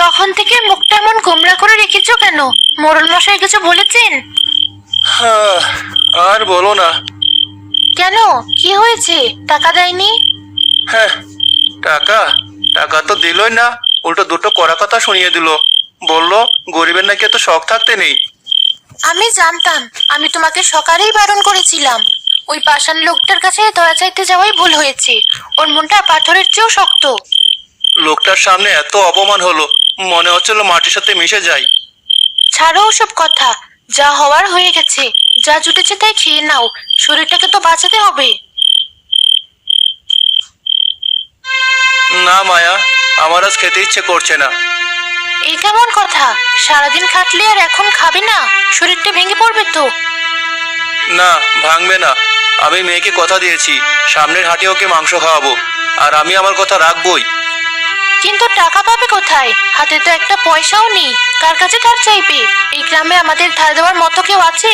তখন থেকে মুখটা এমন গোমড়া করে রেখেছো কেন? মোড়ল মশাই কিছু বলেছেন? হ্যাঁ, আর বলো না। কেন, কি হয়েছে? টাকা দেয়নি? হ্যাঁ, টাকা টাকা তো দিলই না, উল্টো দুটো কড়া কথা শুনিয়ে দিল। বললো গরিবের নাকি এত শখ থাকতে নেই। আমি জানতাম, আমি তোমাকে সকালেই বারণ করেছিলাম। ওই পাষাণ লোকটার কাছে দয়া চাইতে যাওয়াই ভুল হয়েছে। ওর মনটা পাথরের চেয়েও শক্ত। লোকটার সামনে এত অপমান হলো, মনে হচ্ছিল মাটির সাথে মিশে যাই। ছাড়ো ওসব কথা, যা হওয়ার হয়ে গেছে। যা জুটেছে তাই খেয়ে নাও, শরীরটাকে তো বাঁচাতে হবে। না মায়া, আমার আজ খেতে ইচ্ছে করছে না। এই কেমন কথা? সারাদিন খাটলে আর এখন খাবে না? শরীরটা ভেঙে পড়বে তো। না, ভাঙবে না। আমি মেয়েকে কথা দিয়েছি, সামনের হাটে ওকে মাংস খাওয়াবো, আর আমি আমার কথা রাখবই। কিন্তু টাকা পাবে কোথায়? হাতে তো একটা পয়সাও নেই। কার কাছে ধার চাইবে? এই গ্রামে আমাদের ধার দেওয়ার মতো কেউ আছে?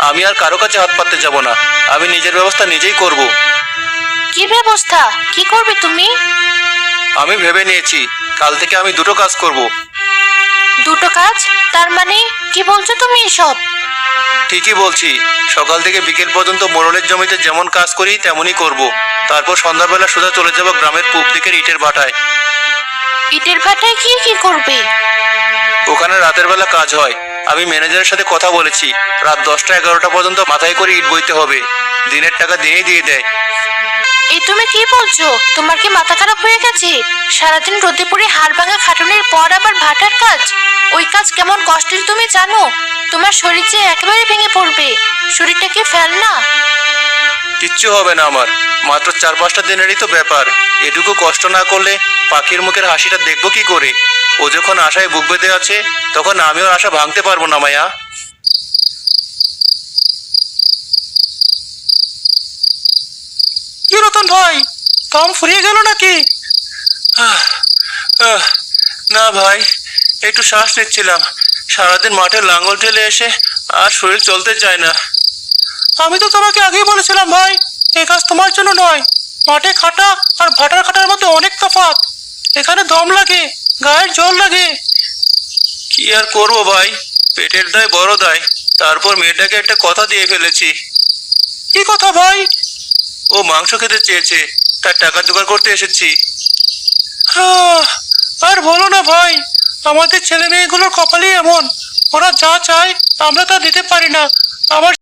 আমি আর কারো কাছে হাত পাততে যাব না, আমি নিজের ব্যবস্থা নিজেই করব। কি ব্যবস্থা? কি করবে তুমি? আমি ভেবে নিয়েছি, কাল থেকে আমি দুটো কাজ করব। দুটো কাজ? তার মানে কি বলছো তুমি এসব? ঠিকই বলছি, সকাল থেকে বিকেল পর্যন্ত মোড়লের জমিতে যেমন কাজ করি তেমনই করব। তারপর সন্ধ্যাবেলা সোজা চলে যাব গ্রামের পূব দিকের ইটের ভাটায়। ইটের ভাটায় গিয়ে কি করবে? ওখানে রাতের বেলা কাজ হয়। আমি ম্যানেজারের সাথে কথা বলেছি, রাত 10টা-11টা পর্যন্ত মাথায় করে ইট বইতে হবে। দিনের টাকা দিনেই দিয়ে দেয়। এই তুমি কি বলছো? তোমার কি মাথা খারাপ হয়ে গেছে? সারাদিন রোদে পড়ে হাড় ভাঙা খাটুনির পর আবার ভাটার কাজ? ওই কাজ কেমন কষ্টের তুমি জানো? তোমার শরীর যে একেবারে ভেঙে পড়বে। শরীরটা কি ফেল না? কিচ্ছু হবে না আমার, মাত্র 4-5টা দিনেরই তো ব্যাপার। এটুকু কষ্ট না করলে পাখির মুখের হাসিটা দেখবো কি করে? ও যখন আশায় বুক বেঁধে আছে, তখন আমিও আশা ভাঙতে পারবো না মায়া। কি রতন ভাই, কাম ফুরিয়ে গেল নাকি? না ভাই, একটু শ্বাস নিচ্ছিলাম। সারাদিন মাঠে লাঙ্গল ঠেলে এসে আর শরীর চলতে চায় না। আমি তো তোমাকে আগেই বলেছিলাম ভাই, এই কাজ তোমার জন্য নয়। মাঠে খাটা আর ভাটার খাটার মধ্যে অনেক তফাৎ। এখানে দম লাগে, গায়ের জল লাগে। কি আর করবো ভাই, পেটের দায় বড় দায়। তারপর মেয়েটাকে একটা কথা দিয়ে ফেলেছি। কি কথা ভাই? ও মাংস খেতে চেয়েছে, তার টাকা জোগাড় করতে এসেছি। আর বলো না ভাই, আমাদের ছেলে মেয়েগুলোর কপালই এমন। ওরা যা চায় আমরা তা দিতে পারি না। আমার